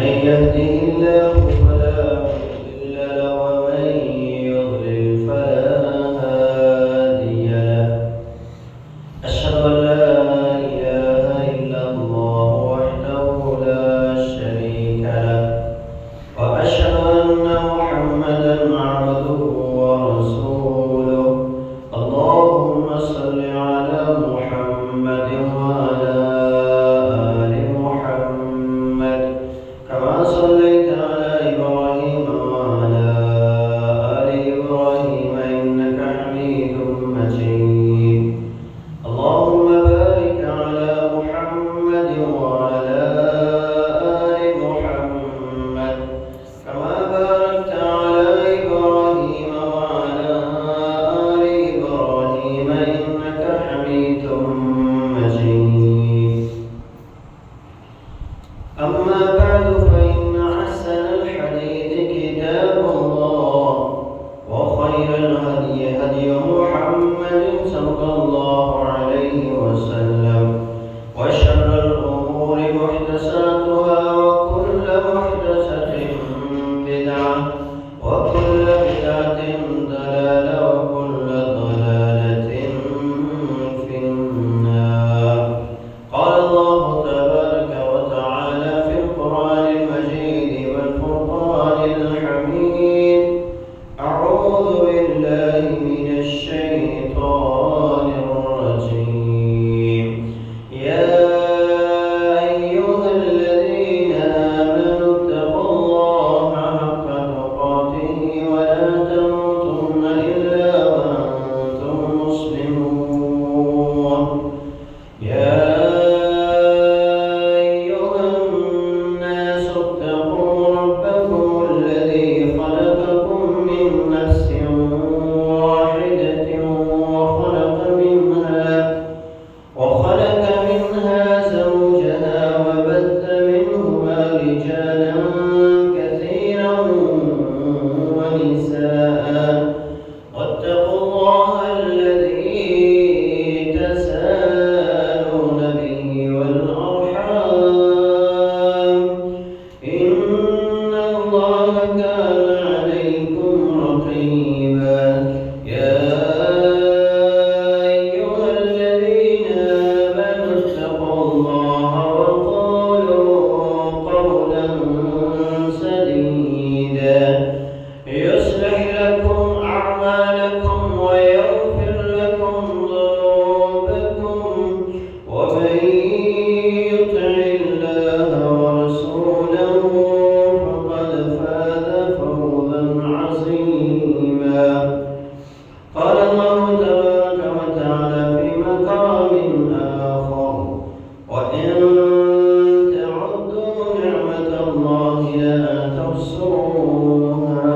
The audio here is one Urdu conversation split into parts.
يهده الله فلا مضل له ومن يضلل فلا هادي له. أشهد أن لا إله إلا الله وحده لا شريك له، وأشهد أن محمدا عبده ورسوله. اللهم صل على محمد وعلى آل محمد كما صليت على إبراهيم وعلى آل إبراهيم إنك حميد مجيد. اللهم بارك على محمد وعلى آل محمد كما باركت على إبراهيم وعلى آل إبراهيم إنك حميد مجيد. أما بعد فإن أحسن الحديث كتاب الله، وخير الهدي هدي محمد صلى الله عليه وسلم، وشر الأمور محدثاتها، وكل محدثة بدعة، وكل بدعة ضلالة، وكل ضلالة في النار. قال الله تبارك وتعالى في القرآن المجيد والفرقان الحميد: أعوذ بالله من الشيطان الرجيم. يا أيها الذين آمنوا اتقوا الله حق تقاته ولا تموتن إلا وأنتم مسلمون. يا أيها الناس اتقوا ربكم الذي خلقكم من نفس واحدة وخلق منها زوجها وبث منهما رجالا كثيرا ونساء، واتقوا الله الذي تساءلون به والأرحام، إن الله كان عليكم رقيبا. يا أيها الذين آمنوا اتقوا الله وقولوا قولا سديدا يصلح لكم أعمالكم ويغفر لكم ذنوبكم، ومن يطع الله ورسوله فقد فاز فوزا عظيما. قال الله تبارك وتعالى في مقام آخر: وإن تعدوا نعمة الله لا تحصوها.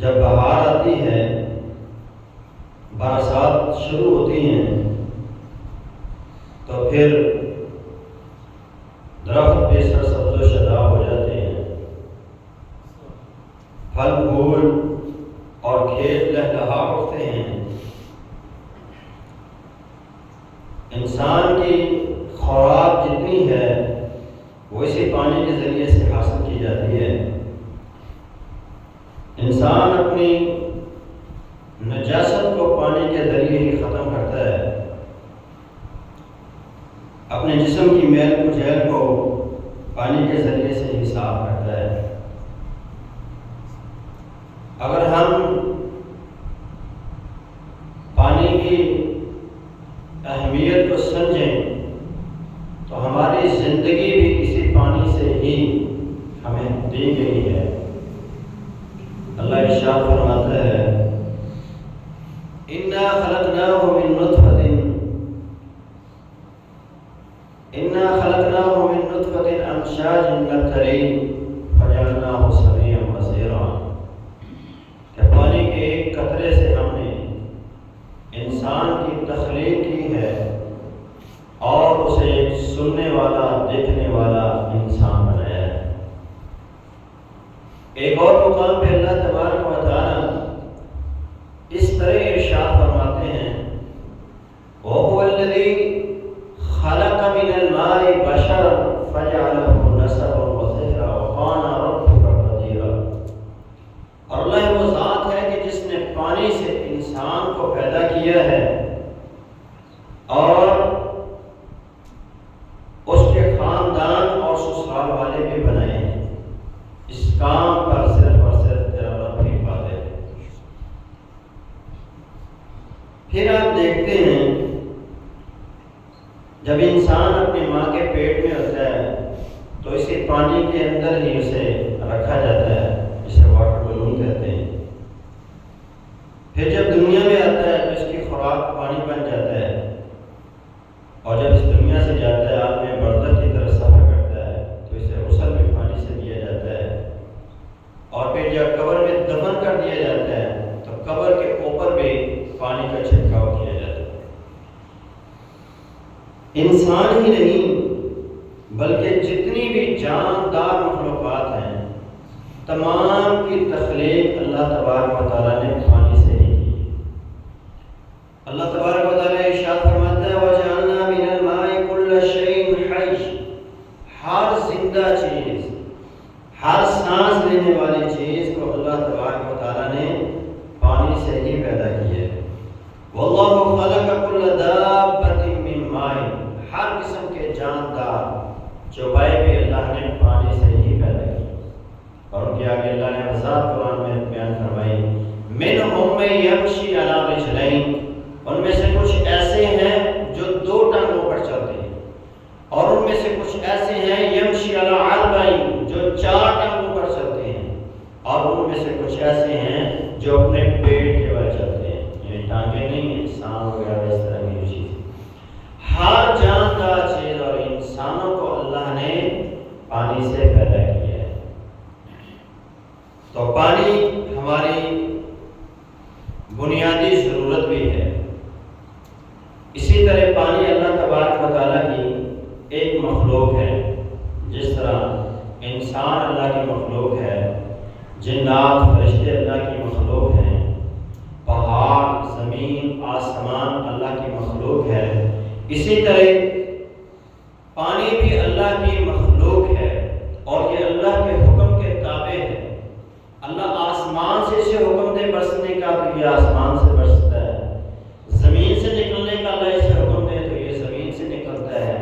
جب بہار آتی ہے، برسات شروع ہوتی ہیں، تو پھر درخت بے سر سبز و شاداب ہو جاتے ہیں، پھل پھول اور کھیت لہلہا اٹھتے ہیں، انسان کی خوراک جتنی ہے وہ اسی پانی کے ذریعے سے حاصل کی جاتی ہے۔ انسان اپنی نجاست کو پانی کے ذریعے ہی ختم کرتا ہے، اپنے جسم کی میل کچیل کو پانی کے ذریعے سے ہی صاف کرتا ہے۔ اگر ہم پانی کی اہمیت کو سمجھیں تو ہماری زندگی بھی اسی پانی سے ہی ہمیں دی گئی ہے۔ اللہ ارشاد فرماتا ہے، اِنَّا خَلَقْنَاهُ مِن نُطْفَةٍ أَمْشَاجٍ نَبْتَلِيهِ فَجَعَلْنَاهُ سَمِيعًا بَصِيرًا، کہ پانی کے ایک قطرے سے ہم نے انسان کی تخلیق کی ہے اور اسے ایک سننے والا، دیکھنے والا انسان بنایا ہے۔ ایک اور مقام پہ اللہ تبارک و تعالی اس طرح ارشاد فرماتے ہیں، وَهُوَ الَّذِي خَلَقَ مِنَ الْمَاءِ بَشَرًا فَجَعَلَهُ نَسَبًا وَصِهْرًا وَكَانَ رَبُّكَ قَدِيرًا، اور اللہ وہ ذات ہے کہ جس نے پانی سے انسان کو پیدا کیا ہے اور اس کے خاندان اور سسرال والے بھی بنائے ہیں۔ اس کام پر صرف اور صرف تیرا رب ہی قادر ہے۔ پھر آپ دیکھتے ہیں جب انسان اپنی ماں کے پیٹ میں ہوتا ہے تو اسی پانی کے اندر ہی اسے رکھا جاتا ہے، جسے واٹر بلون کہتے ہیں۔ پھر جب دنیا میں آتا ہے تو اس کی خوراک پانی بن جاتا ہے، اور جب اس دنیا سے جاتا ہے آدمی برزخ کی طرف سفر کرتا ہے تو اسے غسل بھی پانی سے دیا جاتا ہے، اور پھر جب قبر میں دفن کر دیا جاتا ہے تو قبر کے اوپر بھی پانی کا چھڑکاؤ کیا جاتا ہے۔ انسان ہی نہیں بلکہ جتنی بھی جاندار مخلوقات ہیں، تمام کی تخلیق اللہ تبارک و تعالیٰ نے پانی سے ہی کی۔ اللہ تبارک و تعالیٰ ارشاد فرماتا ہے، وَجَعَلْنَا مِنَ الْمَاءِ كُلَّ شَيْءٍ حَيٍّ، ہر زندہ چیز، ہر سانس لینے والی چیز کو اللہ تبارک و تعالیٰ نے پانی سے ہی پیدا کیا ہے۔ وَاللَّهُ خَلَقَ كُلَّ دَابَّةٍ مِّن مَّاءٍ، ہر قسم کے جاندار چوپائے بھی اللہ نے پانی سے ہی پیدا کی، اور ان کے آگے اللہ نے وضاحت قرآن میں بیان فرمائی، مِنْهُم مَّن يَمْشِي عَلَىٰ رِجْلَيْنِ، ان میں سے کچھ ایسے ہیں جو دو ٹانگوں پر چلتے ہیں، اور ان میں سے کچھ ایسے ہیں یمشی علی اربعین، جو چار ٹانگوں پر چلتے ہیں، اور ان میں سے کچھ ایسے ہیں جو اپنے پیٹ کے بل چلتے ہیں، یعنی ٹانگیں نہیں ہیں، سانپ وغیرہ اس طرح کی چیز۔ ہر جاندار چیز اور انسانوں کو اللہ نے پانی سے پیدا کیا ہے۔ تو پانی ہماری بنیادی ضرورت بھی ہے۔ اسی طرح پانی اللہ تبارک و تعالیٰ کی ایک مخلوق ہے، جس طرح انسان اللہ کی مخلوق ہے، جنات فرشتے اللہ کی مخلوق ہیں، پہاڑ زمین آسمان اللہ کی مخلوق ہے، اسی طرح پانی بھی اللہ کی مخلوق ہے، اور یہ اللہ کے حکم کے تابع ہے۔ اللہ آسمان سے اسے حکم دے برسنے کا تو یہ آسمان سے برستا ہے، زمین سے نکلنے کا اللہ اسے حکم دے تو یہ زمین سے نکلتا ہے،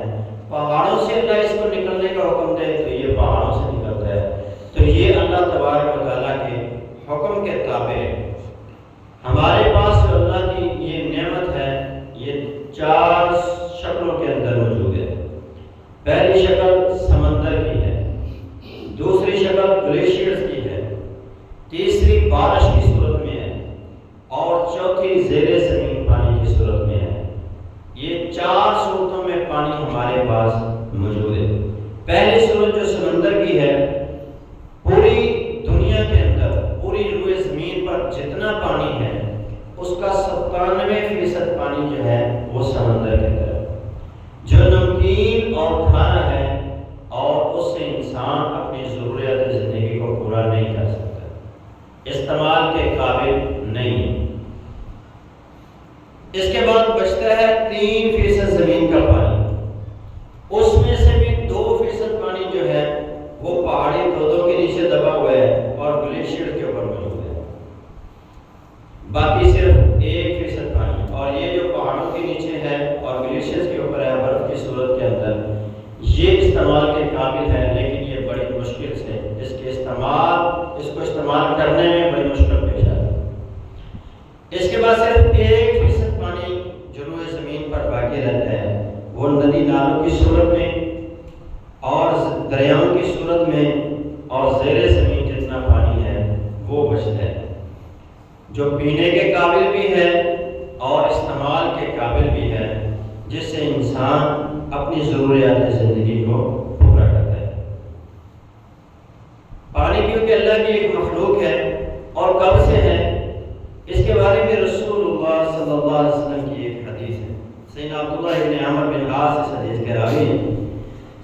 پہاڑوں سے اللہ اس کو نکلنے کا حکم دے تو یہ پہاڑوں سے نکلتا ہے۔ تو یہ اللہ تبارک و تعالیٰ کے حکم کے تابع ہے۔ ہمارے پاس جو اللہ کی یہ نعمت ہے، یہ چار شکلوں کے اندر موجود ہے۔ پہلی شکل سمندر کی ہے، دوسری شکل گلیشیئرز کی ہے، تیسری بارش کی صورت میں ہے، اور چوتھی زیر زمین پانی کی صورت میں ہے۔ یہ چار صورتوں میں پانی ہمارے پاس موجود ہے۔ پہلی صورت جو سمندر کی ہے، پوری دنیا کے اندر، پوری روئے زمین پر استعمال کے قابل نہیں ہے۔ اس کے بعد بچتا ہے 3% زمین کا پانی، اس میں سے بھی 2% پانی جو ہے وہ پہاڑی دودوں کے نیچے دبا ہوا ہے اور گلیشیئر کے اوپر موجود ہے، باقی صرف 1% پانی، اور یہ جو پہاڑوں کے نیچے ہے اور گلیشیئر کے اوپر ہے برف کی صورت کے اندر، یہ استعمال کے قابل ہے، لیکن یہ بڑی مشکل سے اس کو استعمال کرنے میں بڑی مشکل پیش آتی ہے۔ اس کے بعد صرف 1% پانی جو روئے زمین پر باقی رہتا ہے، وہ ندی نالوں کی صورت میں اور دریاؤں کی صورت میں اور زیر زمین جتنا پانی ہے وہ بچتا ہے، جو پینے کے قابل بھی ہے اور استعمال کے قابل بھی ہے، جس سے انسان اپنی ضروریات زندگی کو پورا کرتا ہے۔ پانی کیونکہ اللہ کی ایک مخلوق ہے اور کب سے ہے، اس کے بارے میں رسول اللہ صلی اللہ علیہ وسلم کی ایک حدیث ہے۔ سیدنا عبداللہ بن عمر بن عاص اس حدیث کے راوی ہیں،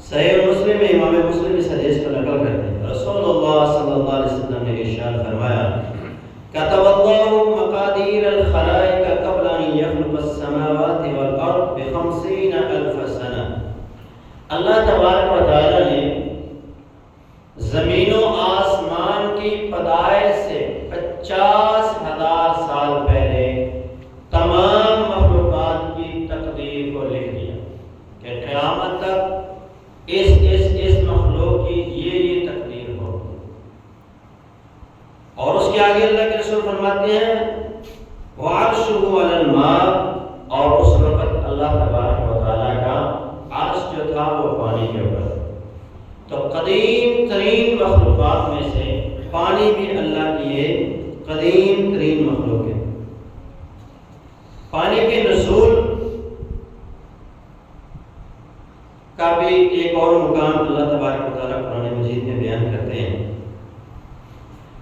صحیح مسلم میں امام مسلم اس حدیث کو نقل کرتے ہیں۔ رسول اللہ صلی اللہ علیہ وسلم نے ارشاد فرمایا، كتب الله مقادير الخلائق قبل أن يخلق السماوات والأرض ب50,000 سنة۔ اللہ تبارک و تعالی نے زمین و آسمان کی پیدائش سے 50,000 سال پہلے تمام مخلوقات کی تقدیر کو لکھ دیا کہ قیامت تک اس مخلوق کی یہ تقدیر ہو، اور اس کے آگے اللہ کے رسول فرماتے ہیں وعرشہ علی الماء، اور اس وقت اللہ تبارک و تعالیٰ کا عرش جو تھا وہ پانی کے اوپر۔ تو قدیم ترین مخلوقات میں سے پانی بھی اللہ کی ایک قدیم ترین مخلوق ہے۔ پانی کے نزول کا بھی ایک اور مقام اللہ تبارک و تعالیٰ قرآن مجید میں بیان کرتے ہیں،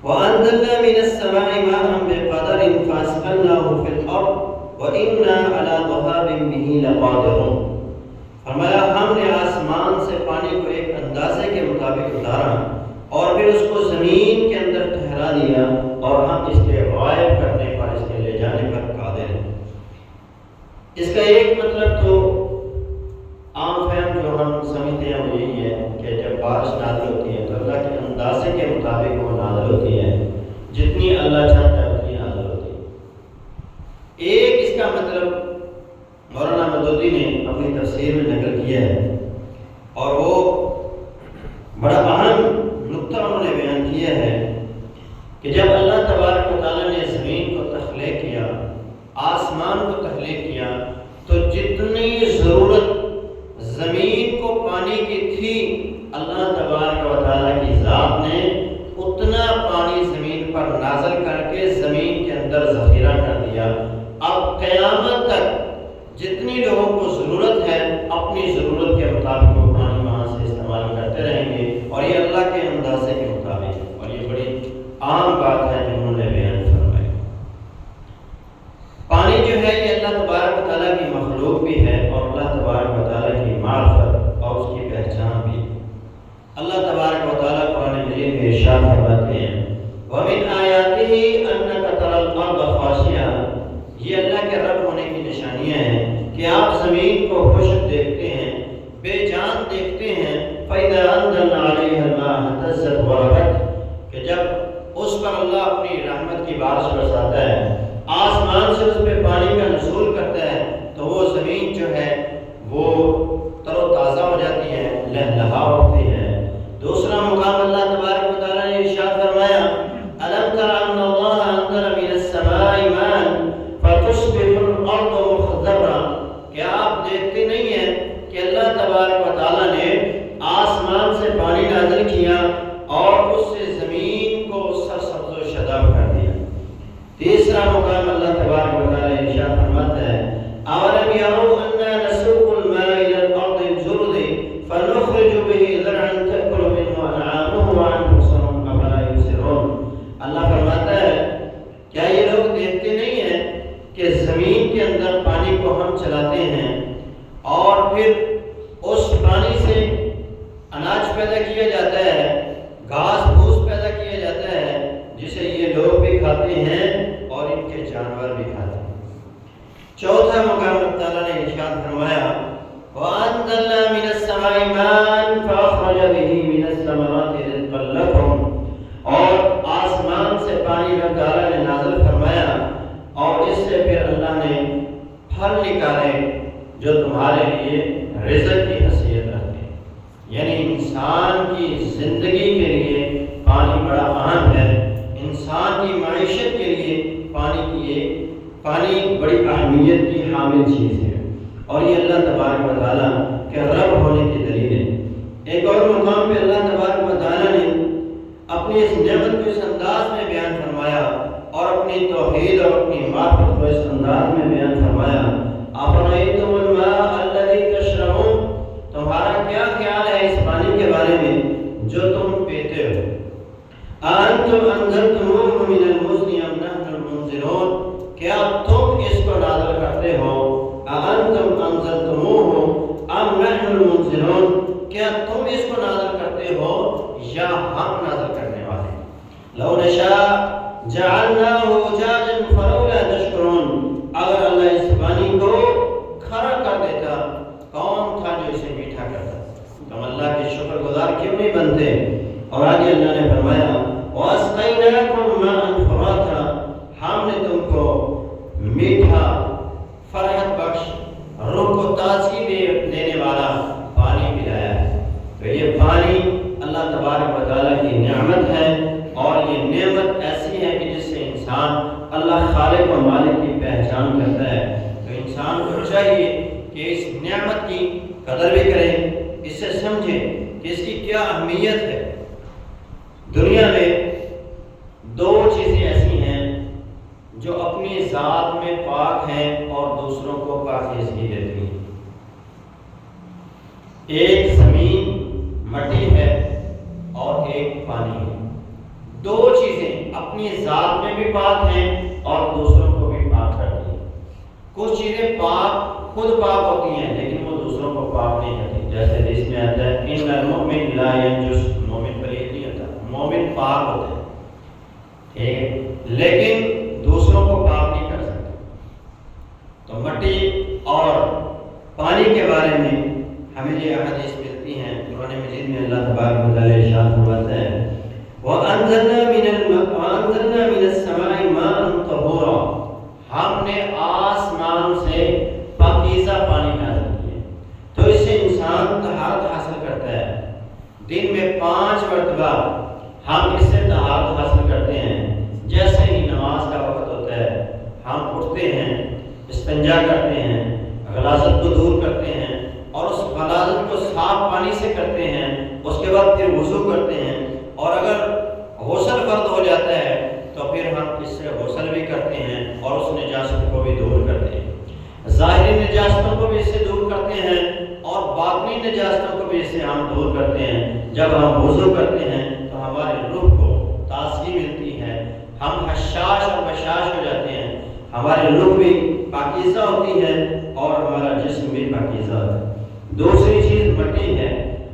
وَأَنزَلْنَا مِنَ السَّمَاءِ مَاءً بِقَدَرٍ فَأَسْقَيْنَاهُ فِي الْأَرْضِ وَإِنَّا عَلَى ذَهَابٍ بِهِ لَقَادِرُونَ۔ فرمایا ہم نے آسمان سے پانی کو ایک اندازے کے مطابق اتارا اور پھر اس کو زمین کے اندر ٹھہرا دیا، اور ہم اس کے غائب کرنے پر، اس کے لے جانے پر قادر ہیں۔ اس کا ایک مطلب تو عام فہم جو ہم سمجھتے ہیں وہ یہی ہے کہ جب بارش نازل ہوتی ہے تو اللہ کے اندازے کے مطابق وہ نازل ہوتی ہے، جتنی اللہ چاہتا ہے اتنی نازل ہوتی ہے۔ ایک اس کا مطلب مولانا مودودی نے اپنی تفسیر میں نقل کیا ہے، اور وہ بڑا اہم نقطہ انہوں نے بیان کیا ہے کہ جب اللہ تبارک و تعالیٰ نے زمین کو تخلیق کیا، آسمان کو تخلیق کیا، تو جتنی ضرورت زمین کو پانی کی تھی، اللہ تبارک و تعالیٰ کی ذات نے اتنا پانی زمین پر نازل کر کے زمین کے اندر ذخیرہ کر دیا۔ اب قیامت تک جتنی لوگوں کو ضرورت ہے اپنی ضرورت کے مطابق وہ پانی وہاں سے استعمال کرتے رہیں گے، اور یہ اللہ کے اندازے کے مطابق ہے، اور یہ بڑی عام بات ہے جو انہوں نے بیان فرمائی۔ پانی جو ہے یہ اللہ تبارک و تعالیٰ کی مخلوق بھی ہے، اور اللہ تبارک و تعالیٰ کی معرفت اور اس کی پہچان بھی۔ اللہ تبارک و تعالیٰ قرآن مجید میں ارشاد فرماتے ہیں وَمِنْ آیَاتِهِ أَنَّكَ تَرَى الْأَرْضَ خَاشِعَةً، یہ اللہ کے رب ہونے کی نشانیاں ہیں کہ آپ زمین کو خشک دیکھتے ہیں، بے جان دیکھتے ہیں، فَإِذَا أَنزَلْنَا عَلَيْهَا الْمَاءَ اهْتَزَّتْ وَرَبَتْ، کہ جب اس پر اللہ اپنی رحمت کی بارش برساتا ہے، آسمان سے اس پہ پانی کا نزول کرتا ہے، تو وہ زمین جو ہے وہ تر و تازہ ہو جاتی ہے، لہلہا اٹھتی ہے۔ دوسرا مقام اللہ تبارک و تعالیٰ نے ارشاد فرمایا أَلَمْ تَرَ أَنَّ اللَّهَ أَنزَلَ مِنَ السَّمَاءِ مَاءً فَتُصْبِحُ الْأَرْضُ مُخْضَرَّةً، کہ آپ دیکھتے نہیں ہیں کہ اللہ تبارک و تعالیٰ نے آسمان سے پانی نازل کیا اور اس سے زمین کو سرسبز و شاداب کر دیا۔ تیسرا مقام اللہ تبارک و تعالیٰ ارشاد فرماتا ہے أَوَلَمْ يَرَوْا أَنَّا نَسُوقُ الْمَاءَ إِلَى الْأَرْضِ الْجُرُزِ فَنُخْرِجُ بِهِ زَرْعًا تَأْكُلُ مِنْهُ أَنْعَامُهُمْ وَأَنْفُسُهُمْ أَفَلَا يُبْصِرُونَ۔ اللہ فرماتا ہے کیا یہ لوگ دیکھتے نہیں ہیں کہ زمین کے اندر پانی کو ہم چلاتے ہیں اور پھر اس پانی سے اناج پیدا کیا جاتا ہے، گھاس پھوس پیدا کیا جاتا ہے، جسے یہ لوگ کھاتے ہیں اور ان کے جانور بھی کھاتے ہیں۔ چوتھا مقام اللہ تعالیٰ نے ارشاد فرمایا وَأَنزَلْنَا مِنَ السَّمَاءِ مَاءً فَأَخْرَجَ بِهِ مِنَ الثَّمَرَاتِ رِزْقًا لَكُمْ، اور آسمان سے پانی اللہ تعالیٰ نے نازل فرمایا اور اس سے پھر اللہ نے پھل نکالے جو تمہارے لیے رزق کی حیثیت رکھتے ہیں۔ یعنی انسان کی زندگی کے لیے پانی بڑا اہم ہے، انسان کی معیشت کے لیے پانی بڑی اہمیت کی حامل چیز ہے، اور یہ اللہ تبارک و تعالیٰ کے رب ہونے کی دلیل ہے۔ ایک اور مقام پہ اللہ تبارک و تعالیٰ نے اپنی اس نعمت کو اس انداز میں بیان فرمایا اور اپنی توحید اور اپنی معرفت کو اس انداز میں بیان فرمایا أَفَرَأَيْتُمُ الْمَاءَ الَّذِي تَشْرَبُونَ، تمہارا کیا خیال ہے اس پانی کے بارے میں جو تم پیتے ہو؟ أَأَنْتُمْ أَنزَلْتُمُوهُ مِنَ الْمُزْنِ أَمْ نَحْنُ الْمُنزِلُونَ، کیا تم اس کو نازل کرتے ہو؟ أَأَنْتُمْ أَنزَلْتُمُوهُ أَمْ نَحْنُ الْمُنزِلُونَ، کیا تم اس کو نازل کرتے ہو یا ہم نازل کرنے والے؟ لَوْ نَشَاءُ جَعَلْنَاهُ أُجَاجًا فَلَوْلَا تَشْكُرُونَ، اگر اللہ اس پانی کو کھرا کر دیتا کون تھا جو اسے میٹھا کرتا؟ تم اللہ کے شکر گزار کیوں نہیں بنتے؟ اور آگے اللہ نے فرمایا وَأَسْقَيْنَاكُمْ مَاءً فُرَاتًا، ہم نے تم کو میٹھا فرحت بخش روح کو تازگی دینے والا پانی پلایا ہے۔ تو یہ پانی اللہ تبارک و تعالیٰ کی نعمت ہے، اور یہ نعمت ایسی ہے کہ جس سے انسان اللہ خالق و مالک کی پہچان کرتا ہے۔ تو انسان کو چاہیے کہ اس نعمت کی قدر بھی کرے، اسے سمجھے کہ اس کی کیا اہمیت ہے۔ دنیا میں دو چیزیں ایسی ہیں جو اپنی ذات میں پاک ہیں اور دوسروں کو پاکیزگی دیتی ہیں۔ ایک زمین مٹی ہے اور ایک پانی ہے۔ دو چیزیں اپنی ذات میں بھی پاک ہیں اور دوسروں کو بھی پاک کرتی ہیں۔ کچھ چیزیں پاک خود پاک ہوتی ہیں لیکن وہ دوسروں کو پاک نہیں کرتی، جیسے حدیث میں آتا ہے ان المؤمن لا ينجس، مومن پلید نہیں ہوتا، مومن پاک ہوتا ہے، ٹھیک ہے، لیکن دوسروں کو پاک نہیں کر سکتا۔ تو مٹی اور پانی کے بارے میں ہمیں یہ حدیث ملتی ہیں قرآن مجید میں اللہ تبارک و تعالیٰ ارشاد فرماتا ہے وَأَنزَلْنَا مِنَ السَّمَاءِ مَاءً طَهُورًا، ہم نے آسمان سے پاکیزہ پانی نازل کیا، تو اس سے انسان طہارت حاصل کرتا ہے۔ دن میں 5 مرتبہ ہم اس سے طہارت حاصل کرتے ہیں۔ جیسے ہی نماز کا وقت ہوتا ہے ہم اٹھتے ہیں، استنجا کرتے ہیں، غلاظت کو دور کرتے ہیں اور اس غلاظت کو صاف پانی سے کرتے ہیں، اس کے بعد پھر وضو کرتے ہیں، اور اگر غسل فرض ہو جاتا ہے تو پھر ہم اس سے غسل بھی کرتے ہیں اور اس نجاست کو بھی دور کرتے ہیں۔ ظاہری نجاستوں کو بھی اس سے دور کرتے ہیں اور باطنی نجاستوں کو بھی اس سے ہم دور کرتے ہیں۔ جب ہم وضو کرتے ہیں تو ہمارے روح کو تازگی ملتی ہے، ہم حشاش اور بشاش ہو جاتے ہیں، ہماری روح بھی پاکیزہ ہوتی ہے اور ہمارا جسم بھی پاکیزہ ہوتا ہے۔ دوسری چیز مٹی ہے۔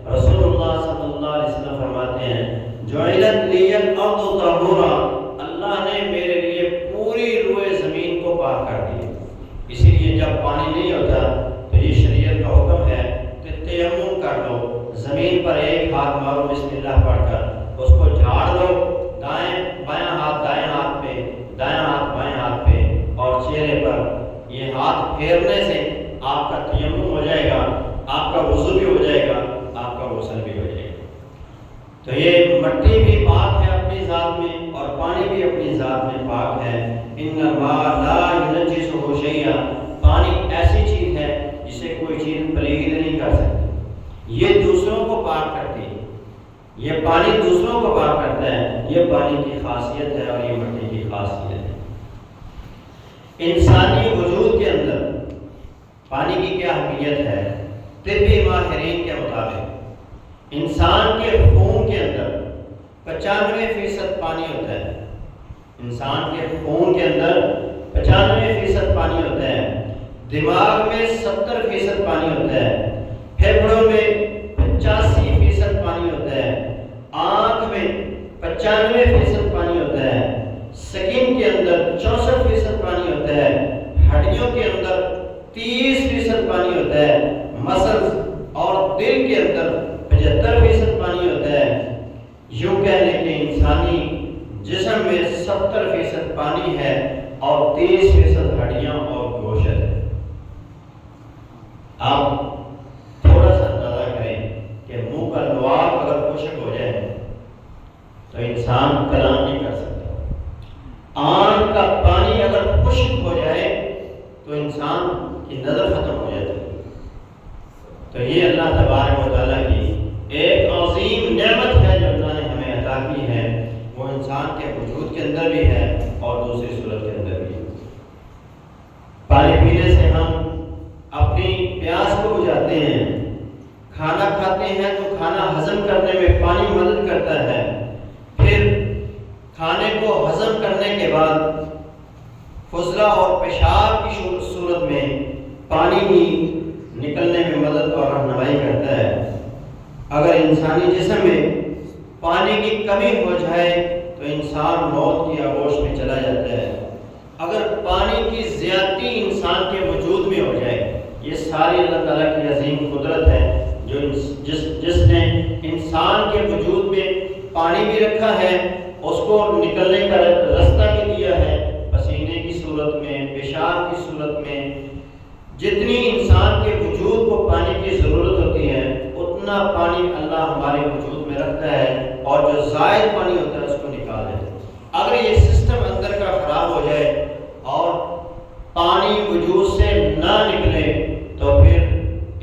رسول اللہ صلی اللہ علیہ وسلم فرماتے ہیں جعلت لی الارض طہورا، اللہ نے میرے لیے پوری روئے زمین کو پاک کر دیا۔ اسی لیے جب پانی نہیں ہوتا تو یہ شریعت کا حکم ہے کہ تیمم کر لو، زمین پر ایک ہاتھ مارو بسم اللہ پڑھ کر، اس کو جھاڑ دو، بایاں ہاتھ دائیں ہاتھ پہ، دایاں ہاتھ بائیں ہاتھ پہ، اور چہرے پر یہ ہاتھ پھیرنے سے آپ کا تیمم ہو جائے گا، آپ کا وضو بھی ہو جائے گا، آپ کا غسل بھی ہو جائے گا۔ تو یہ مٹی بھی پاک ہے اپنی ذات میں اور پانی بھی اپنی ذات میں پاک ہے۔ ان الماء لا ينجسه شيئا، پانی ایسی چیز ہے جسے کوئی چیز پلید نہیں کر سکتی، یہ دوسروں کو پاک کرتی ہے، یہ پانی دوسروں کو پاک کرتا ہے، یہ پانی کی خاصیت ہے اور یہ مٹی کی خاصیت ہے۔ انسانی وجود کے اندر پانی کی کیا اہمیت ہے؟ طبی ماہرین کے مطابق انسان کے خون کے اندر 95% پانی ہوتا ہے، انسان کے خون کے اندر 95% پانی ہوتا ہے، دماغ میں 70% پانی ہوتا ہے، پھیپھڑوں میں 85% پانی ہوتا ہے، آنکھ میں 95% پانی ہوتا ہے، سکن پانی ہے اور 30% ہڈیاں اور گوشت ہے۔ آپ تھوڑا سا اندازہ کریں کہ منہ کا لعاب اگر خشک ہو جائے تو انسان کلام نہیں کر سکتا، آنکھ کا پانی اگر خشک ہو جائے تو انسان کی نظر ختم ہو جاتی ہے۔ تو یہ اللہ تبارک و تعالیٰ کی ایک عظیم نعمت ہے جو اللہ نے ہمیں عطا کی ہے، وہ انسان کے وجود کے اندر بھی ہے اور دوسری صورت کے اندر بھی ہے۔ پانی پینے سے ہم اپنی پیاس کو بجھاتے ہیں، کھانا کھاتے ہیں تو کھانا ہضم کرنے میں پانی مدد کرتا ہے، پھر کھانے کو ہضم کرنے کے بعد فضلہ اور پیشاب کی صورت میں پانی ہی نکلنے میں مدد اور رہنمائی کرتا ہے۔ اگر انسانی جسم میں پانی کی کمی ہو جائے تو انسان موت کی آغوش میں چلا جاتا ہے۔ اگر پانی کی زیادتی انسان کے وجود میں ہو جائے، یہ ساری اللہ تعالیٰ کی عظیم قدرت ہے جو جس نے انسان کے وجود میں پانی بھی رکھا ہے، اس کو نکلنے کا راستہ بھی دیا ہے، پسینے کی صورت میں، پیشاب کی صورت میں۔ جتنی انسان کے وجود کو پانی کی ضرورت ہوتی ہے اتنا پانی اللہ ہمارے وجود میں رکھتا ہے، اور جو زائد پانی ہوتا ہے اس کو نکال دیتا ہے۔ اگر یہ سسٹم اندر کا خراب ہو جائے اور پانی وجود سے نہ نکلے تو پھر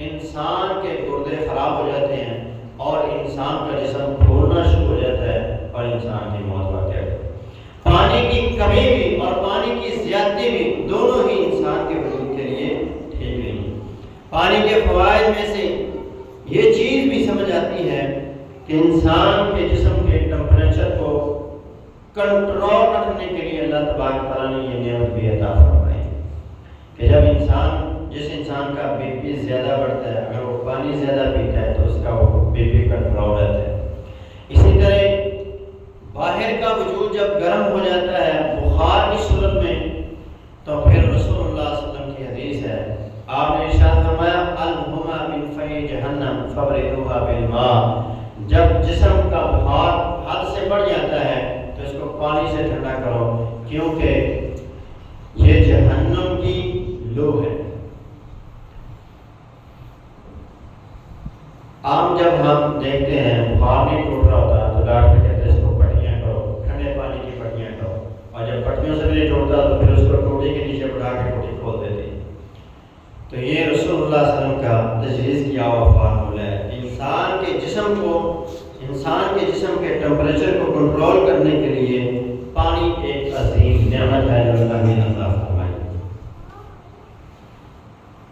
انسان کے گردے خراب ہو جاتے ہیں اور انسان کا جسم پھولنا شروع ہو جاتا ہے اور انسان کی موت واقع ہے۔ پانی کی کمی بھی اور پانی کی زیادتی بھی دونوں ہی انسان کے وجود کے لیے ٹھیک نہیں۔ پانی کے فوائد میں سے یہ چیز بھی سمجھ آتی ہے کہ انسان کے جسم کے ٹمپریچر کو کنٹرول رکھنے کے لیے اللہ تبارک تعالیٰ نے یہ نعمت بھی عطا فرمائی کہ جب جس انسان کا بی پی زیادہ بڑھتا ہے، اگر وہ پانی زیادہ پیتا ہے تو اس کا وہ بی پی کنٹرول رہتا ہے۔ اسی طرح باہر کا وجود جب گرم ہو جاتا ہے بخار کی صورت میں تو پھر رسول اللہ صلی اللہ علیہ وسلم کی حدیث ہے، آپ نے ارشاد فرمایا الہما من فی جہنم فبردوها بالماء، جب جسم کا بخار حد سے بڑھ جاتا ہے تو اس کو پانی سے ٹھنڈا کرو، کیونکہ یہ جہنم کی لو ہے۔ عام جب ہم دیکھتے ہیں بخار نہیں ٹوٹ رہا ہوتا تو ڈاکٹر کہتے ہیں اس کو پٹیاں کرو، ٹھنڈے پانی کی پٹیاں کرو، اور جب پٹیوں سے نہیں ٹوٹتا تو پھر اس کو ٹوٹی کے نیچے بڑھا کے ٹوٹی کھول دیتے ہیں۔ تو یہ رسول اللہ صلی اللہ علیہ وسلم کا تجویز کیا ہوا فارمولہ ہے۔ انسان کے جسم کے ٹمپریچر کو کنٹرول کرنے کے لیے پانی ایک عظیم نعمت ہے جو اللہ نے عطا فرمائی۔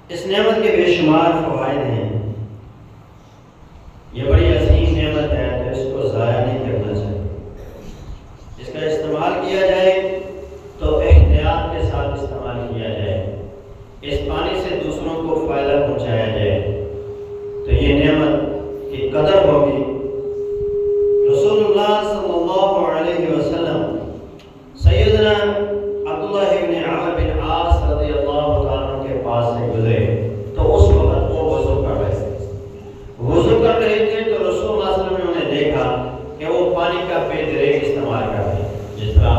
اس نعمت کے بے شمار فوائد ہیں، یہ بڑی عظیم نعمت ہے تو اس کو ضائع نہیں کرنا چاہیے۔ اس کا استعمال کیا جائے تو احتیاط کے ساتھ استعمال کیا جائے، اس پانی سے دوسروں کو فائدہ پہنچایا جائے تو یہ نعمت کی قدر ہوگی۔ رسول اللہ صلی اللہ علیہ وسلم سیدنا عبداللہ بن عمرو بن عاص رضی اللہ تعالیٰ عنہ کے پاس سے گزرے تو اس وقت وہ وضو کر رہے تھے تو رسول اللہ صلی اللہ علیہ وسلم نے انہیں دیکھا کہ وہ پانی کا بے دریغ استعمال کر رہے ہیں۔ جس طرح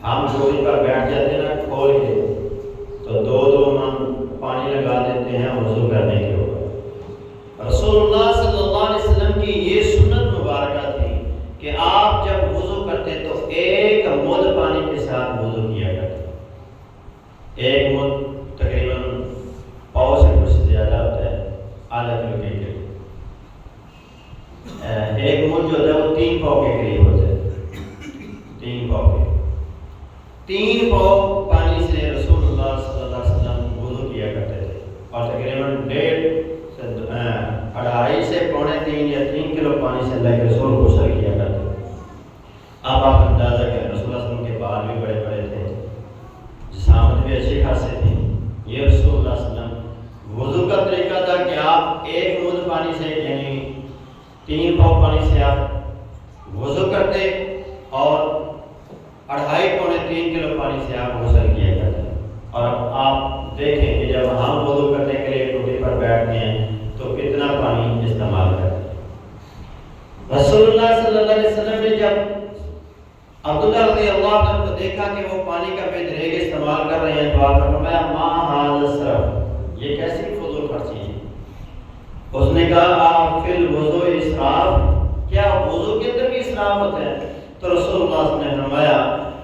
ہم ڈوری پر بیٹھ جاتے ہیں نا کھول کے تو دو ہم پانی لگا دیتے ہیں وضو کرنے کے اوپر۔ رسول اللہ صلی اللہ علیہ وسلم کی یہ سنت مبارکہ تھی کہ آپ جب وضو کرتے تو ایک مد پانی کے ساتھ وضو کیا کرتے۔ ایک مد تقریباً پاؤ سے کچھ زیادہ ہوتا ہے، آدھا کلو کے قریب۔ ایک مد جو ہوتا ہے وہ 3 پاؤ کے قریب ہوتا ہے، 3 پاؤ کے 3 پاؤ پانی سے رسول اللہ صلی اللہ علیہ وسلم وضو کیا کرتے تھے، اور تقریباً 2.5 سے پونے 3 یا 3 کلو پانی سے اللہ کے رسول غسل کیا کرتے تھے۔ اب آپ اندازہ کریں رسول اللہ صلی اللہ علیہ وسلم کے بال بھی بڑے بڑے تھے، جسامت بھی اچھی خاصی تھی۔ یہ رسول اللہ صلی اللہ علیہ وسلم وضو کا طریقہ تھا کہ آپ ایک مد پانی سے یعنی 3 پاؤ پانی سے آپ وضو کرتے اور 2.5 پونے 3 کلو پانی سے آپ غسل کیا کرتے۔ اور اب آپ دیکھیں کہ جب ہم وضو کرنے کے لیے ٹوٹی پر بیٹھتے ہیں تو کتنا پانی استعمال کرتے ہیں۔ رسول اللہ صلی اللہ علیہ وسلم نے جب عبداللہ رضی اللہ عنہ کو دیکھا کہ وہ پانی کا بے دریغ استعمال کر رہے ہیں تو آپ نے فرمایا ما ھذا اسراف، یہ کیسی فضول خرچی ہے؟ اس نے کہا آپ فی الوضوء اسراف، کیا وضو کے اندر بھی اسراف ہوتا ہے؟ تو رسول اللہ صلی اللہ علیہ وسلم نے فرمایا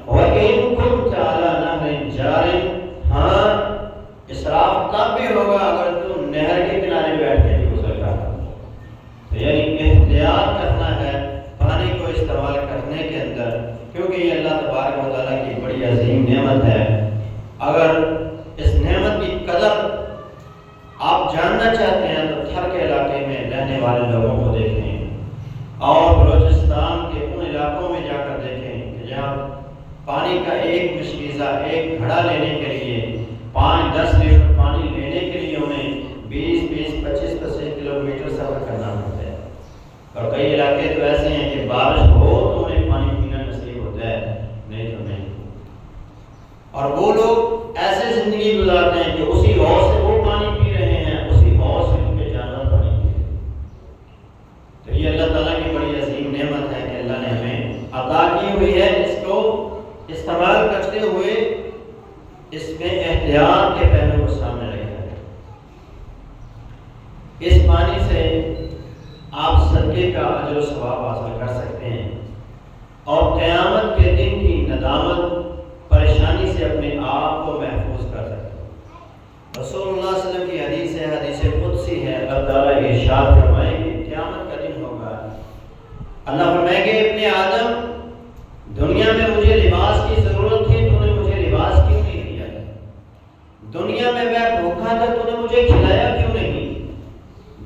وَإِن كُنْتَ عَلَى نَهْرٍ جَارٍ، ہاں اسراف تب بھی ہوگا اگر تم نہر کے کنارے بیٹھ کے بھی غسل کرنا، تو یعنی احتیاط کرنا ہے پانی کو استعمال کرنے کے اندر، کیونکہ یہ اللہ تبارک و تعالیٰ کی بڑی عظیم نعمت ہے۔ اگر اس نعمت کی قدر آپ جاننا چاہتے ہیں تو تھر کے علاقے میں رہنے والے لوگوں کو دیکھیں اور بلوچستان کے ان علاقوں میں جا کر دیکھیں کہ جہاں پانی کا ایک مشکیزہ، ایک گھڑا لینے کے لیے 5-10 لیٹر پانی لینے کے لیے انہیں 20-25 کلومیٹر سفر کرنا پڑتا ہے، اور کئی علاقے تو ایسے ہیں کہ بارش ہو تو انہیں پانی پینا نصیب ہوتا ہے، نہیں تو نہیں۔ اور وہ لوگ ایسے زندگی گزارتے ہیں کہ اسی حوض سے وہ پانی پی رہے ہیں، اسی حوض سے ان کے جانور پانی پی رہے ہیں۔ تو یہ اللہ تعالیٰ کی بڑی عظیم نعمت ہے کہ اللہ نے ہمیں عطا کی ہوئی ہے، اس کو استعمال کرتے ہوئے اس میں احتیاط کے پہلو کو سامنے رکھا ہے۔ اس پانی سے آپ صدقے کا اجر و ثواب حاصل کر سکتے ہیں اور قیامت کے دن کی ندامت، پریشانی سے اپنے آپ کو محفوظ کر سکتے ہیں۔ رسول اللہ صلی اللہ علیہ وسلم کی حدیث ہے، حدیث قدسی ہے، اللہ تعالیٰ ارشاد فرمائیں کہ قیامت کا دن ہوگا، اللہ فرمائیں گے ابن آدم دنیا میں مجھے لباس کی ضرورت تھی، تو نے مجھے لباس کیوں نہیں دیا؟ دنیا میں بھوکا تھا، تو نے مجھے کھلایا کیوں نہیں؟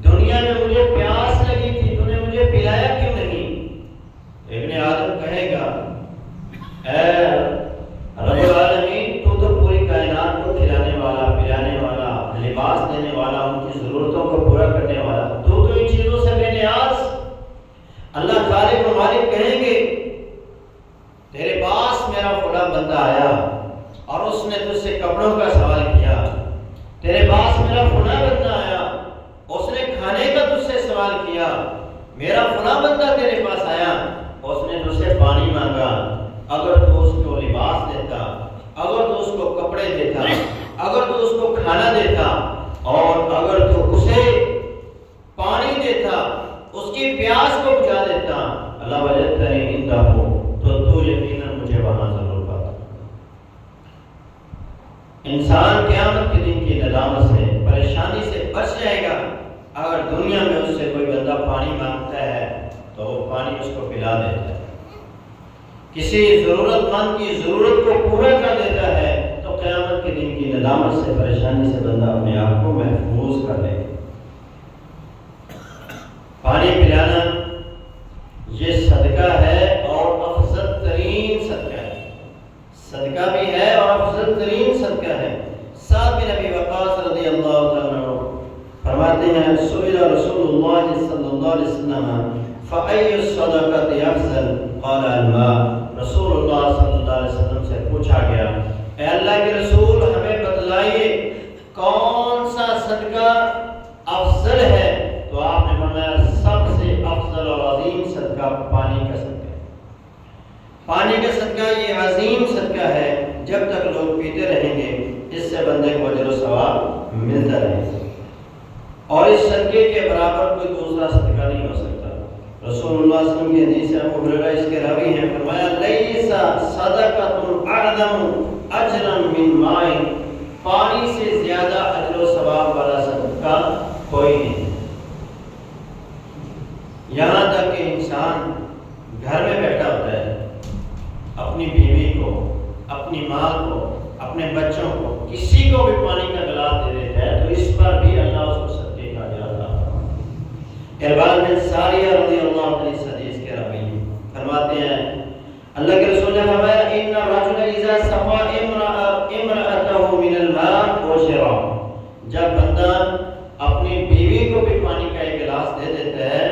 دنیا میں مجھے پیاس لگی تھی، تو نے مجھے پلایا کیوں نہیں؟ ابن آدم کہے گا اے رب العالمین، تو پوری کائنات کو کھلانے والا، پلانے والا، لباس دینے والا، ان کی ضرورتوں کو پورا کرنے والا، تو ان چیزوں سے بے نیاز۔ اللہ خالق و مالک کہیں گے تیرے پاس میرا فلاں بندہ آیا اور اس نے تجھ سے کپڑوں کا سوال کیا، تیرے پاس میرا فلاں بندہ آیا اس نے کھانے کا تجھ سے سوال کیا، میرا فلاں بندہ تیرے پاس آیا اس نے تجھ سے پانی مانگا، اگر تو اس کو لباس دیتا، اگر تو اس کو کپڑے دیتا، اگر تو اس کو کھانا دیتا، اور اگر تو اسے پانی دیتا، اس کی پیاس کو بجھا دیتا، اللہ وجدتنی عندہ ہو، تو یقیناً مجھے وہاں ضرور پاتا۔ انسان قیامت کے دن کی ندامت سے، پریشانی سے بچ جائے گا اگر دنیا میں اس سے کوئی بندہ پانی مانگتا ہے تو وہ پانی اس کو پلا دیتا ہے، کسی ضرورت مند کی ضرورت کو پورا کر دیتا ہے، تو قیامت کے دن کی ندامت سے، پریشانی سے بندہ اپنے آپ کو محفوظ کر لے۔ پانی پلانا یہ صدقہ ہے اور افضل ترین صدقہ ہے، صدقہ بھی ہے اور افضل ترین صدقہ ہے۔ سعد بن ابی وقاص رضی اللہ تعالیٰ عنہ فرماتے ہیں سئل رسول اللہ صلی اللہ علیہ وسلم فأی الصدقۃ افضل قال الماء، رسول اللہ صلی اللہ علیہ وسلم سے پوچھا گیا اے اللہ کے رسول ہمیں بتلائیے کون سا صدقہ افضل ہے، تو آپ نے فرمایا سب سے افضل اور عظیم صدقہ پانی کا صدقہ ہے۔ پانی کا صدقہ یہ عظیم صدقہ ہے، جب تک لوگ پیتے رہیں گے اس سے بندے کو اجر و ثواب ملتا رہے گا، اور اس صدقے کے برابر کوئی دوسرا صدقہ نہیں ہو سکتا۔ رسول اللہ صلی اللہ علیہ وسلم کی حدیث ہے، ابو ہریرہ اس کے راوی ہیں، فرمایا لیس صدقۃ اعظم اجرا من ماء، پانی سے زیادہ اجر و ثواب والا صدقہ کوئی نہیں۔ یہاں تک کہ انسان گھر میں بیٹھا ہوتا ہے، اپنی بیوی کو، اپنی ماں کو، اپنے بچوں کو، کسی کو بھی پانی کا گلاس دے دیتا ہے تو اس پر بھی اللہ اس کو صدقے کا اجر عطا فرماتا ہے۔ ارباز بن ساریہ رضی اللہ عنہ اس حدیث کے راوی فرماتے ہیں اللہ کے رسول نے فرمایا ان الرجل اذا سقى امرأته من الماء وشرب، جب بندہ اپنی بیوی کو بھی پانی کا ایک گلاس دے دیتا ہے،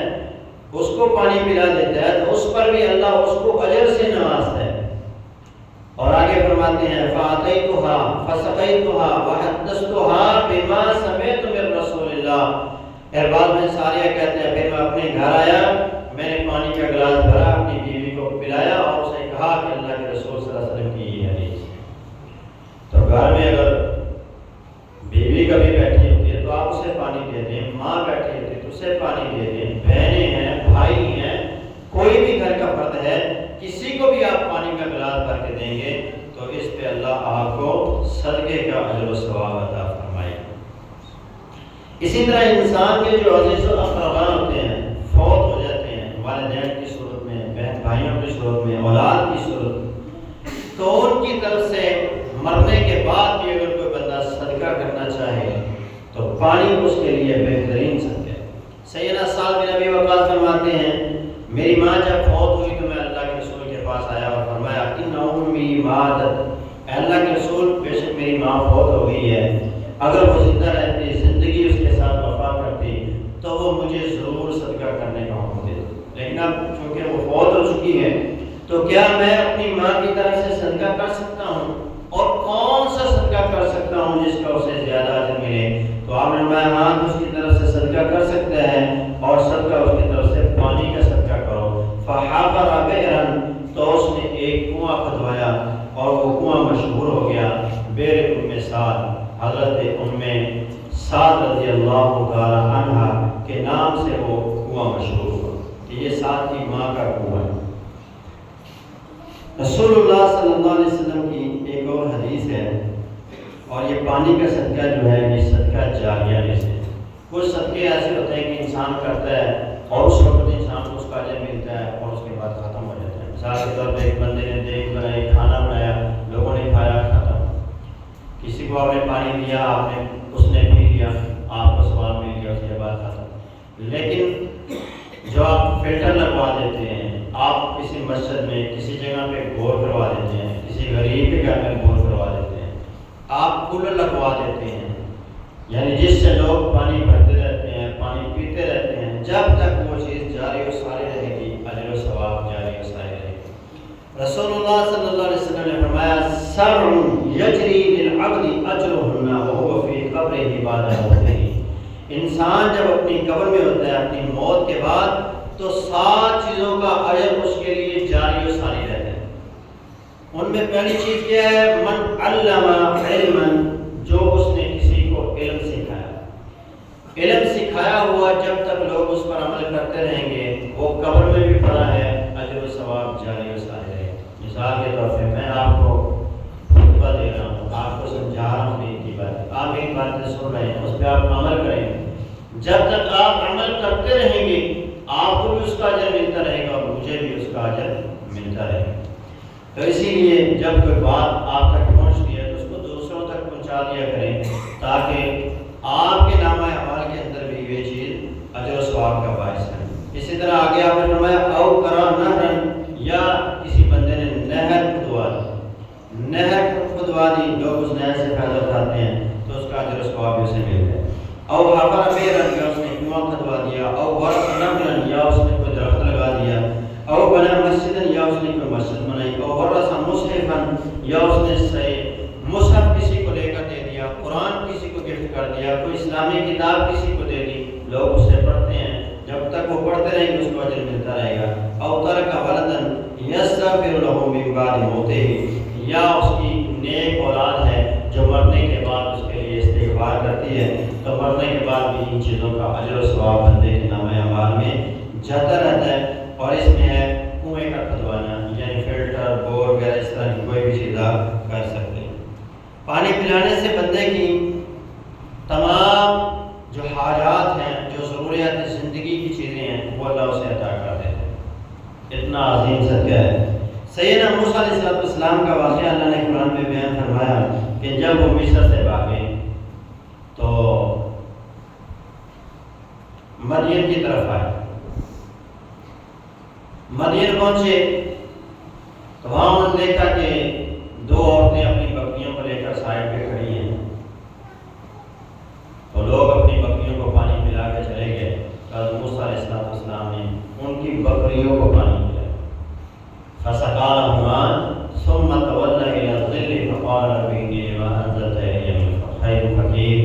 اس کو پانی پلا دیتا ہے، تو اس پر بھی اللہ اس کو اجر سے نوازتا ہے۔ اور آگے فرماتے ہیں فَأَتَيْتُهَا فَسَقَيْتُهَا وَحَدَّثْتُهَا بِمَا سَمِعْتُ مِن رَّسُولِ اللَّهِ، ارباز بن ساریہ کہتے ہیں پھر میں اپنے گھر آیا، میں نے پانی کا گلاس بھرا، اپنی بیوی کو پلایا اور اسے کہا کہ اللہ کے رسول صلی اللہ علیہ وسلم کی تو اس پہ اللہ آپ کو صدقے کا اجر و ثواب عطا فرمائے۔ اسی طرح انسان کے جو عزیز و اقربا ہوتے ہیں، فوت ہو جاتے ہیں، والدین کی صورت میں، بہن بھائیوں کی صورت میں، اولاد کی صورت میں، تو ان کی طرف سے مرنے کے بعد بھی اگر کوئی بندہ صدقہ کرنا چاہے تو پانی اس کے لیے بہترین صدقہ ہے۔ سیدنا سعد بن ابی وقاص فرماتے ہیں میری ماں جب فوت ہوئی تو میں اللہ کے رسول کے پاس آیا اور فرمایا ان امی ماتت، اے اللہ کے رسول بے شک میری ماں فوت ہو گئی ہے، اگر وہ زندہ رہتی، زندگی اس کے ساتھ وفا کرتی تو وہ مجھے ضرور صدقہ کرنے کا حکم دیتی، لیکن اب چونکہ وہ فوت ہو چکی ہے تو کیا میں اپنی ماں کی طرف سے صدقہ کر سکتا ہوں، اور کون سا صدقہ کر سکتا ہوں جس کا اسے زیادہ اجر ملے؟ تو آپ نے فرمایا ہاں تو اس کی طرف سے صدقہ کر سکتے ہیں، اور صدقہ اس کی طرف سے پانی کا صدقہ کرو۔ فحفر بئرا، تو اس نے ایک کنواں کھدوایا اور وہ کنواں مشہور ہو گیا بئر ام سعد، حضرت ام سعد رضی اللہ تعالی عنہا کے نام سے وہ کنواں مشہور ہوا کہ یہ سعد کی ماں کا کنواں ہے۔ رسول اللہ صلی اللہ علیہ وسلم کی ایک اور حدیث ہے، اور یہ پانی کا صدقہ جو ہے یہ صدقہ جاریہ میں سے، کچھ صدقے ایسے ہوتے ہیں کہ انسان کرتا ہے اور اس وقت انسان کو اس کا اجر ملتا ہے اور اس کے بعد ختم ہو جاتا ہے۔ مثال کے طور پہ ایک بندے نے دیگ بنائی، کھانا بنایا، لوگوں نے کھایا، ختم۔ کسی کو آپ نے پانی دیا، اس نے پی لیا، آپ کو ثواب مل گیا، اس کے بعد ختم۔ لیکن جو آپ فلٹر لگوا دیتے ہیں، آپ کسی مسجد میں کسی جگہ پہ بور کروا دیتے ہیں، کسی غریب کے گھر میں بور کروا دیتے ہیں، آپ کولر لگوا دیتے ہیں، یعنی جس سے لوگ پانی بھرتے رہتے ہیں، پانی پیتے رہتے ہیں، جب تک وہ چیز جاری و ساری رہے گی اجر و ثواب جاری و ساری رہے گی۔ رسول اللہ صلی اللہ علیہ وسلم نے فرمایا سبع یجری للعبد اجرهن وهو فی قبرہ بعد موتہ، انسان جب اپنی قبر میں ہوتا ہے اپنی موت کے بعد تو 7 چیزوں کا اجر اس کے لیے جاری و ساری رہتا ہے۔ ان میں پہلی چیز کیا ہے؟ من علم علما، جو اس نے کسی کو علم سکھایا۔ علم سکھایا ہوا جب تک لوگ اس پر عمل کرتے رہیں گے وہ قبر میں بھی پڑا ہے، اجر و ثواب جاری و ساری رہے۔ مثال کے طور پہ میں آپ کو خطبہ دے رہا ہوں، آپ کو سمجھا رہا ہوں دین کی بات، آپ ایک بات سن رہے ہیں، اس پہ آپ عمل کریں، جب تک آپ عمل کرتے رہیں گے آپ کو بھی اس کا اجر ملتا رہے گا اور مجھے بھی اس کا اجر ملتا رہے گا۔ تو اسی لیے جب کوئی بات آپ تک پہنچتی ہے تو اس کو دوسروں تک پہنچا دیا کریں تاکہ آپ کے نامہ اعمال کے اندر بھی یہ چیز اجر و ثواب کا باعث ہے۔ اسی طرح آگے آپ نے فرمایا او کرا نہرن، یا کسی بندے نے نہر کھدوا دی، نہر کھدوا دی، لوگ اس نہر سے فائدہ اٹھاتے ہیں تو اس کا اجر و ثواب بھی اسے مل جائے۔ او حفر بئرن، یا اس نے کنواں کھدوا دیا، او ورث نخلا، یا اس نے کوئی درخت لگا دیا، او بنا مسجد، یا اس نے کوئی مسجد بنائی، او ورث مصحفا، یا اس نے مصحف کسی کو لے کر دے دیا، قرآن کسی کو گفٹ کر دیا، کوئی اسلامی کتاب کسی کو دے دی، لوگ اسے پڑھتے ہیں، جب تک وہ پڑھتے رہیں گے اس کو اجر ملتا رہے گا۔ او ترک ولدا یستغفر له من بعد موتہ، یا اس کی نیک اولاد ہے جو مرنے کے بعد اس کے لیے استغفار کرتی ہے، تو مرنے کے بعد بھی ان چیزوں کا اجر و ثواب بندے کے نامہ اعمال میں جاتا رہتا ہے۔ اور اس میں ہے کنویں کا کھدوانا، یعنی فلٹر، بور وغیرہ اس طرح کی کوئی بھی چیز آپ کر سکتے ہیں۔ پانی پلانے سے بندے کی تمام جو حاجات ہیں، جو ضروریات زندگی کی چیزیں ہیں، وہ اللہ اسے عطا کر دیتے ہیں۔ اتنا عظیم صدقہ ہے۔ سیدنا موسیٰ علیہ السلام کا واقعہ اللہ نے قرآن میں بیان فرمایا کہ جب وہ مصر سے بھاگے تو مدین کی طرف آئے، مدین پہنچے تو وہاں انہوں نے دیکھا کہ 2 عورتیں اپنی بکریوں کو لے کر سائڈ پہ کھڑی ہیں، تو لوگ اپنی بکریوں کو پانی پلا کے چلے گئے، حضرت موسیٰ علیہ السلام نے ان کی بکریوں کو پانی پلایا۔ فَسَقَاهُمَا ثُمَّ تَوَلَّى إِلَى الظِّلِّ فَقَالَ رَبِّ إِنِّي لِمَا أَنزَلْتَ إِلَيَّ خَيْرٌ فَقِيرٌ۔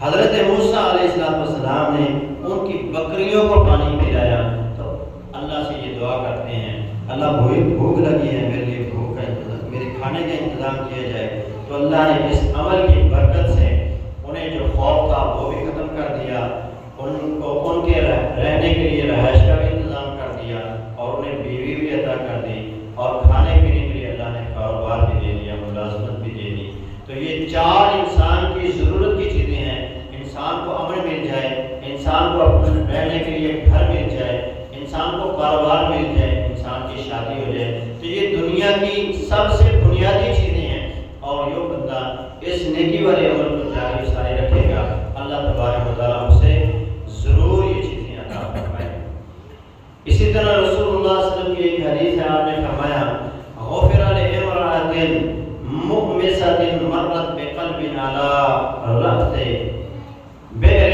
حضرت موسیٰ علیہ السلام نے ان کی بکریوں کو پانی پلایا، تو اللہ سے یہ دعا کرتے ہیں اللہ بھوک لگی ہے، میرے لیے بھوک کا انتظام، میرے کھانے کا انتظام کیا جائے۔ تو اللہ نے اس عمل کی برکت سے انہیں جو خوف تھا وہ بھی ختم کر دیا، ان کو ان کے رہنے کے لیے رہائش کا بھی انتظام کر دیا، اور انہیں بیوی بھی عطا کر دی، اور کھانے پینے کے لیے اللہ نے کاروبار بھی تو یہ چار انسان کی ضرورت کی چیزیں ہیں. انسان کو امن مل جائے، انسان کو رہنے کے لیے گھر مل جائے، انسان کو کاروبار مل جائے، انسان کی شادی ہو جائے، تو یہ دنیا کی سب سے بنیادی چیزیں ہیں. اور جو بندہ اس نیکی والے عمل کو جاری ساری رکھے گا، اللہ تبارک و تعالیٰ اسے ضرور یہ چیزیں عطا فرمائے. اسی طرح رسول اللہ صلی اللہ علیہ وسلم کی ایک حدیث ہے، آپ نے فرمایا غفر لامرأۃ مؤمسۃ مرت بقلب علی رأس بئر.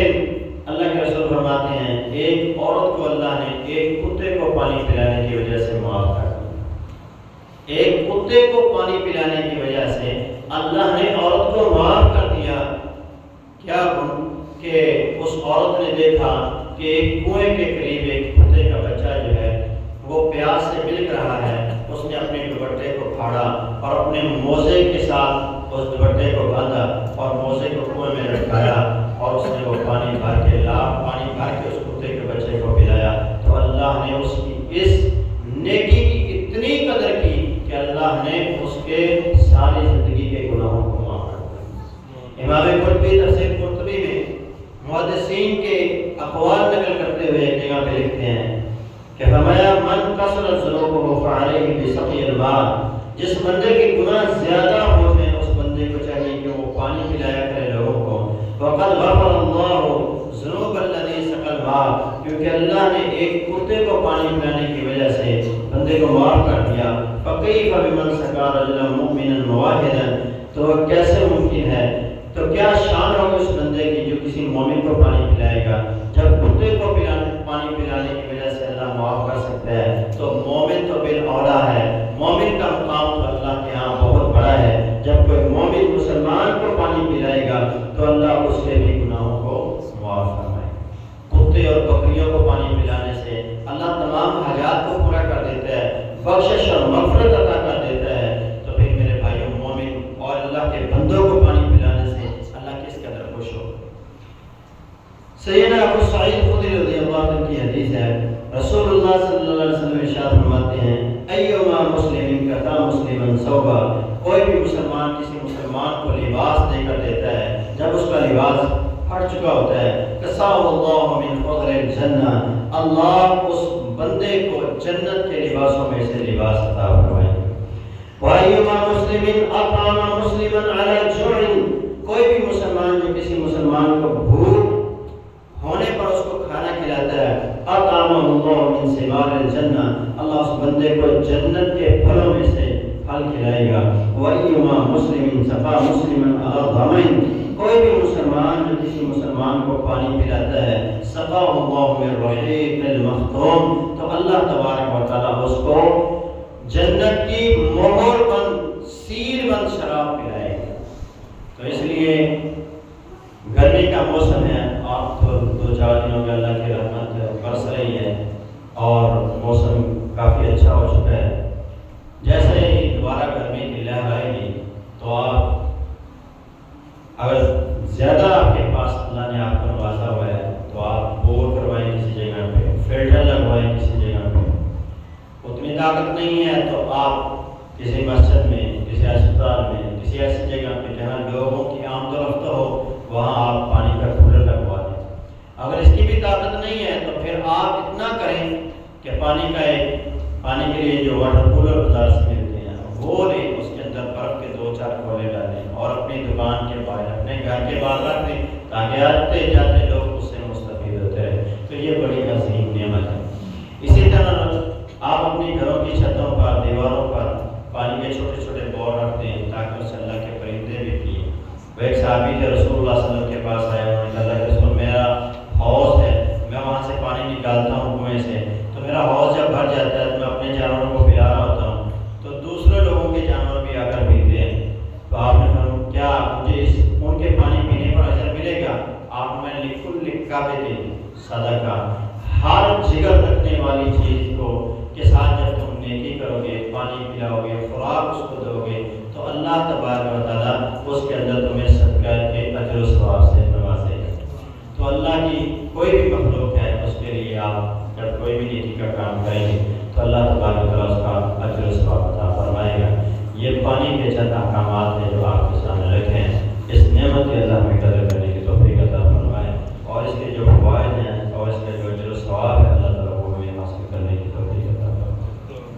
اللہ کے رسول فرماتے ہیں ایک عورت کو اللہ نے ایک کتے کو پانی پلانے کی وجہ سے معاف کر دیا. ایک کتے کو پانی پلانے کی وجہ سے اللہ نے عورت کو معاف کر دیا. کیا کہ اس عورت نے دیکھا کہ ایک کنویں کے قریب ایک کتے کا بچہ جو ہے وہ پیاس سے بلک رہا ہے. اس نے اپنے دوپٹے کو پھاڑا اور اپنے موزے کے ساتھ اس دوپٹے کو باندھا اور موزے کو کنویں میں لٹکایا اور اس نے وہ پانی بھر کے اس کتے کے بچے کو پلایا. تو اللہ نے اس کی اس نیکی کی اتنی قدر کی کہ اللہ نے اس کے ساری زندگی کے گناہوں کو معاف کر دیا. امام قرطبی تفسیر قرطبی میں محدثین کے اقوال نقل کرتے ہوئے ایک جگہ پہ لکھتے ہیں کہ فرمایا من کثرت ذنوبہ فعلیہ بسقی الماء. جس بندے کے گناہ زیادہ ہو جائیں اس بندے کو چاہیے کہ وہ پانی پلایا کرے لوگوں کو. وقد غفر اللہ ذنوب الذی سقى الماء. کیونکہ اللہ نے ایک کتے کو پانی پلانے کی وجہ سے بندے کو معاف کر دیا. فکیف بمن سقى رجلا مؤمنا مواحدا. تو کیسے ممکن ہے، تو کیا شان ہوگی اس بندے کی جو کسی مومن کو پانی پلائے گا. جب کتے کو پانی پلانے کی وجہ سے اللہ معاف کر سکتا ہے تو مومن تو بالاولیٰ ہے. مومن کا مقام تو اللہ کے ہاں بہت بڑا ہے. جب کوئی مومن مسلمان کو پانی پلائے گا تو اللہ اس کے بھی گناہوں کو معاف فرمائے. کتے اور بکریوں کو پانی پلانے سے اللہ تمام حاجات کو پورا کر دیتا ہے، بخشش اور مغفرت عطا کر دیتا ہے. تو پھر میرے بھائیوں، مومن اور اللہ کے بندوں کو پانی پلانے سے اللہ کس قدر خوش ہو. سیدنا ابو سعید خدری رضی اللہ عنہ کی حدیث ہے، رسول اللہ صلی اللہ علیہ وسلم ارشاد فرماتے ہیں ایما مسلم کتا مسلما ثوبا. کوئی بھی مسلمان کسی مسلمان کو لباس دے کر دیتا ہے، جب اس کا لباس پھٹ چکا ہوتا ہے، کساہ اللہ من خضر الجنہ. اللہ اس بندے کو جنت کے لباسوں میں سے لباس عطا فرمائے. وَأَيُّمَا مُسْلِمٍ أَطْعَمَ مُسْلِمًا عَلَى جُوعٍ. کوئی بھی مسلمان جو کسی مسلمان کو بھوک ہونے پر اس کو کھانا کھلاتا ہے، اطعمہ اللہ من ثمار الجنہ. اللہ اس بندے کو جنت کے پھلوں میں سے پھل کھلائے گا. وَأَيُّمَا مُسْلِمٍ سَقَى مُسْلِمًا عَلَى ظَمَئٍ. کوئی بھی مسلمان جو کسی مسلمان کو پانی پلاتا ہے، سَقَاهُ اللَّهُ مِن رَحِيقٍ الْمَخْتُومٍ. تو اللہ تبارک و تعالیٰ اس کو جنت کی مہر بند سیل بند شراب پلائے گا. تو اس لیے گرمی کا موسم ہے، آپ تو 2-4 دنوں میں اللہ کی رحمت برس رہی ہے اور موسم کافی اچھا ہو چکا ہے. جیسے ہی دوبارہ گرمی کی لہر آئے گی تو آپ اگر زیادہ آپ کے پاس اللہ نے آپ کو نوازا ہوا ہے تو آپ بور کروائیں کسی جگہ پہ، فلٹر لگوائیں کسی جگہ پہ. اتنی طاقت نہیں ہے تو آپ کسی مسجد میں، کسی اسپتال میں، کسی ایسی جگہ پہ جہاں لوگوں کی آمد و رفت ہو وہاں آپ پانی کا کولر لگوا دیں. اگر اس کی بھی طاقت نہیں ہے تو پھر آپ اتنا کریں کہ پانی کے لیے جو واٹر کولر بازار سے ملتے ہیں وہ لیں، اس کے اندر برف کے 2-4 کولے ڈالیں اور اپنی دکان کے باہر، اپنے گھر کے باہر رکھ دیں تاکہ آتے جاتے لوگ اس سے مستفید ہوتے رہیں. تو یہ بڑی عظیم نعمت ہے. اسی طرح آپ اپنی گھروں کی چھتوں پر، دیواروں پر پانی کے چھوٹے چھوٹے بور رکھ دیں تاکہ اس سے اللہ کے پرندے بھی پئیں. وہ ایک صحابی تھے، رسول اللہ صلی اللہ علیہ وسلم کے پاس آئے، انہوں نے کہا اللہ کے رسول میرا حوض ہے، میں وہاں سے پانی نکالتا ہوں کنویں سے، تو میرا حوض جب بھر جاتا ہے تو میں اپنے جانوروں کو پلا رہا ہوتا ہوں تو دوسرے لوگوں کے جانور بھی آ کر پیتے ہیں. تو آپ نے فرمایا کیا مجھے ان کے پانی پینے پر اجر ملے گا؟ آپ نے لکل کعبۃ صدقہ، ہر جگر رکھنے والی چیز کو کے ساتھ جب تم نیکی کرو گے، پانی پلاؤ گے، خوراک اس کو دو گے تو اللہ تبارک و تعالیٰ اس کے اندر تمہیں صدقہ کے اجر و ثواب سے نوازے گا. تو اللہ کی کوئی بھی مخلوق ہے اس کے لیے آپ جب کوئی بھی نیکی کا کام کریں گے تو اللہ تبارک و تعالیٰ اس کا اجر و ثواب عطا فرمائے گا. یہ پانی کے چند احکامات ہیں جو آپ